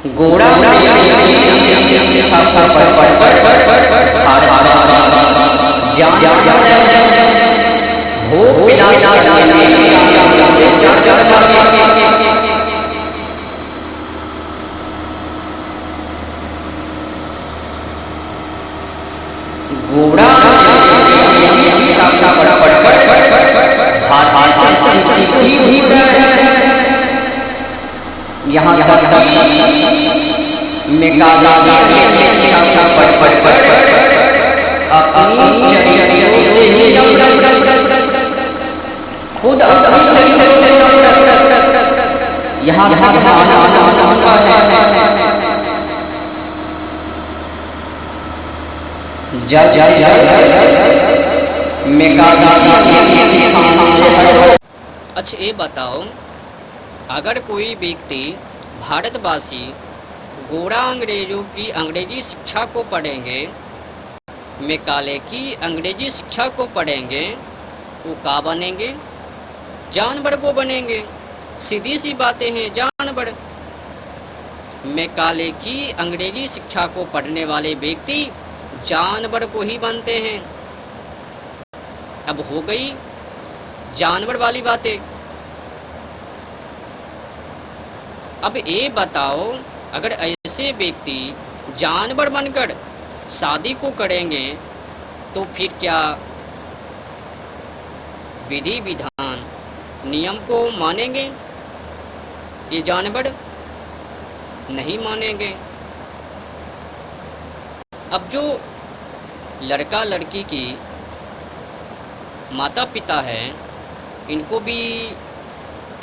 घोड़ा यहाँ खुद यहाँ अच्छा ये बताओ, अगर कोई व्यक्ति भारतवासी गोरा अंग्रेजों की अंग्रेजी शिक्षा को पढ़ेंगे, मैकाले की अंग्रेजी शिक्षा को पढ़ेंगे, वो क्या बनेंगे? जानवर को बनेंगे। सीधी सी बातें हैं, जानवर। मैकाले की अंग्रेजी शिक्षा को पढ़ने वाले व्यक्ति जानवर को ही बनते हैं। अब हो गई जानवर वाली बातें। अब ये बताओ, अगर ऐसे व्यक्ति जानवर बनकर शादी को करेंगे तो फिर क्या विधि विधान नियम को मानेंगे? ये जानवर नहीं मानेंगे। अब जो लड़का लड़की की माता पिता है, इनको भी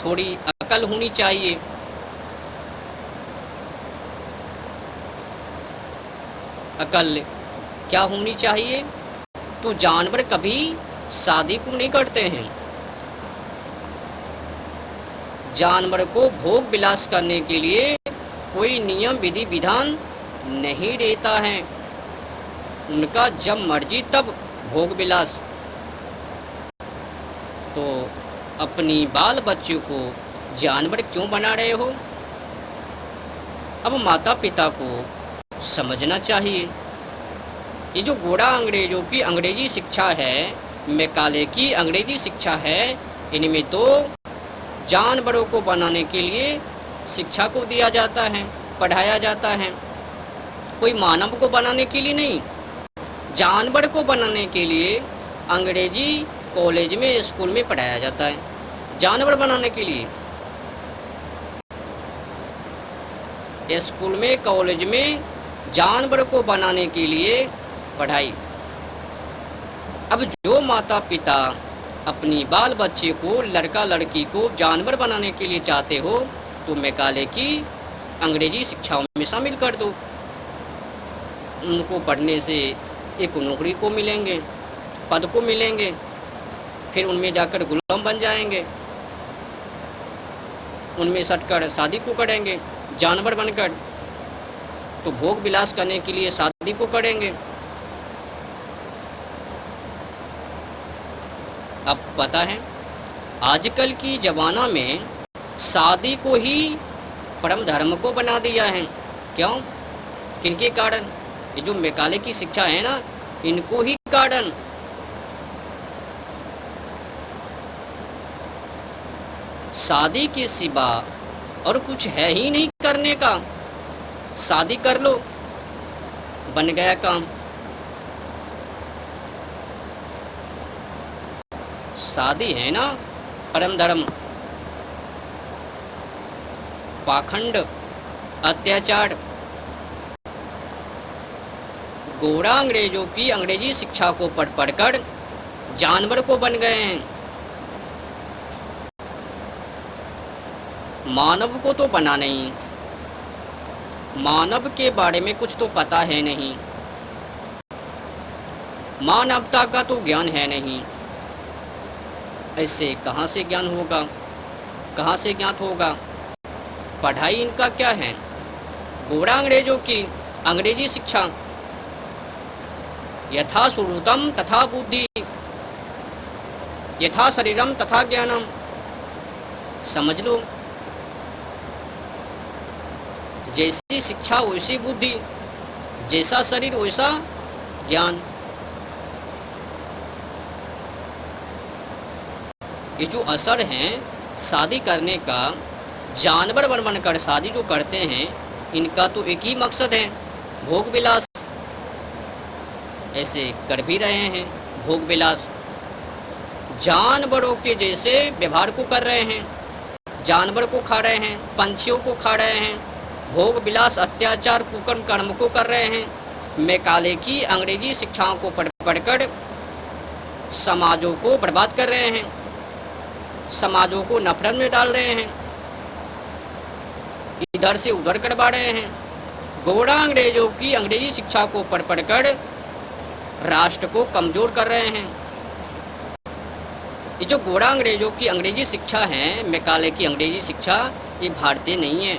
थोड़ी अकल होनी चाहिए। अकल क्या होनी चाहिए? तो जानवर कभी शादी को नहीं करते हैं। जानवर को भोग विलास करने के लिए कोई नियम विधि विधान नहीं रहता है। उनका जब मर्जी तब भोग विलास। तो अपनी बाल बच्चों को जानवर क्यों बना रहे हो? अब माता पिता को समझना चाहिए। ये जो गोरा अंग्रेजों की अंग्रेजी शिक्षा है, मैकाले की अंग्रेजी शिक्षा है, इनमें तो जानवरों को बनाने के लिए शिक्षा को दिया जाता है, पढ़ाया जाता है। कोई मानव को बनाने के लिए नहीं, जानवर को बनाने के लिए अंग्रेजी कॉलेज में, स्कूल में पढ़ाया जाता है। जानवर बनाने के लिए स्कूल में, कॉलेज में जानवर को बनाने के लिए पढ़ाई। अब जो माता पिता अपनी बाल बच्चे को, लड़का लड़की को जानवर बनाने के लिए चाहते हो, तो मैकाले की अंग्रेजी शिक्षाओं में शामिल कर दो। उनको पढ़ने से एक नौकरी को मिलेंगे, पद को मिलेंगे, फिर उनमें जाकर गुलाम बन जाएंगे, उनमें सटकर शादी को करेंगे जानवर बनकर। तो भोग विलास करने के लिए शादी को करेंगे। अब पता है, आजकल की ज़माना में शादी को ही परम धर्म को बना दिया है। क्यों? किनके कारण? ये जो मैकाले की शिक्षा है ना, इनको ही कारण। शादी के सिवा और कुछ है ही नहीं करने का। शादी कर लो, बन गया काम। शादी है ना परम धर्म। पाखंड, अत्याचार। गोरा अंग्रेजों की अंग्रेजी शिक्षा को पढ़ पढ़कर जानवर को बन गए हैं। मानव को तो बना नहीं, मानव के बारे में कुछ तो पता है नहीं, मानवता का तो ज्ञान है नहीं। ऐसे कहाँ से ज्ञान होगा, कहाँ से ज्ञात होगा? पढ़ाई इनका क्या है? गोरा अंग्रेजों की अंग्रेजी शिक्षा। यथा श्रुतम तथा बुद्धि, यथा शरीरम तथा ज्ञानम। समझ लो, जैसी शिक्षा वैसी बुद्धि, जैसा शरीर वैसा ज्ञान। ये जो असर है शादी करने का, जानवर बन बनकर शादी जो करते हैं, इनका तो एक ही मकसद है, भोग विलास। ऐसे कर भी रहे हैं, भोग विलास। जानवरों के जैसे व्यवहार को कर रहे हैं, जानवर को खा रहे हैं, पंछियों को खा रहे हैं, भोग विलास, अत्याचार, कुकर्म कर्म को कर रहे हैं। मैकाले की अंग्रेजी शिक्षाओं को पढ़कर समाजों को बर्बाद कर रहे हैं, समाजों को नफरत में डाल रहे हैं, इधर से उधर करवा रहे हैं। गोरा अंग्रेजों की अंग्रेजी शिक्षा को पढ़कर राष्ट्र को कमजोर कर रहे हैं। ये जो गोरा अंग्रेजों की अंग्रेजी शिक्षा है, मैकाले की अंग्रेजी शिक्षा, ये भारतीय नहीं है।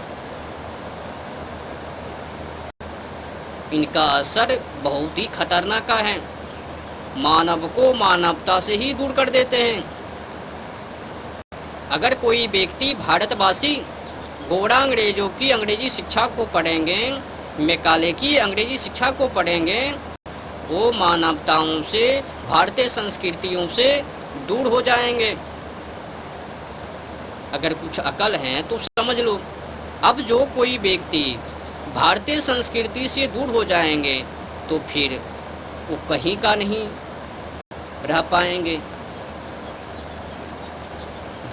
इनका असर बहुत ही खतरनाक है, मानव को मानवता से ही दूर कर देते हैं। अगर कोई व्यक्ति भारतवासी गोरा अंग्रेजों की अंग्रेजी शिक्षा को पढ़ेंगे, मैकाले की अंग्रेजी शिक्षा को पढ़ेंगे, वो मानवताओं से, भारतीय संस्कृतियों से दूर हो जाएंगे। अगर कुछ अकल है तो समझ लो। अब जो कोई व्यक्ति भारतीय संस्कृति से दूर हो जाएंगे तो फिर वो कहीं का नहीं रह पाएंगे।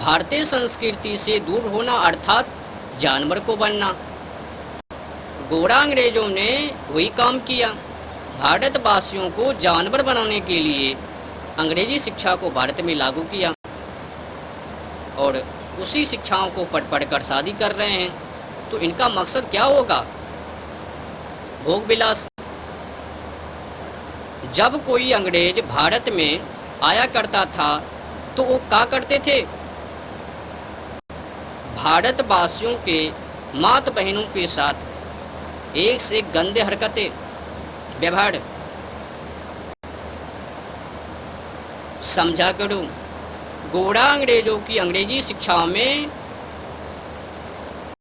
भारतीय संस्कृति से दूर होना अर्थात जानवर को बनना। गोरा अंग्रेजों ने वही काम किया, भारतवासियों को जानवर बनाने के लिए अंग्रेजी शिक्षा को भारत में लागू किया और उसी शिक्षाओं को पढ़ कर शादी कर रहे हैं। तो इनका मकसद क्या होगा? भोग विलास। जब कोई अंग्रेज भारत में आया करता था तो वो क्या करते थे? भारतवासियों के माता बहनों के साथ एक से एक गंदे हरकतें, व्यवहार। समझा करो, गोरा अंग्रेजों की अंग्रेजी शिक्षाओं में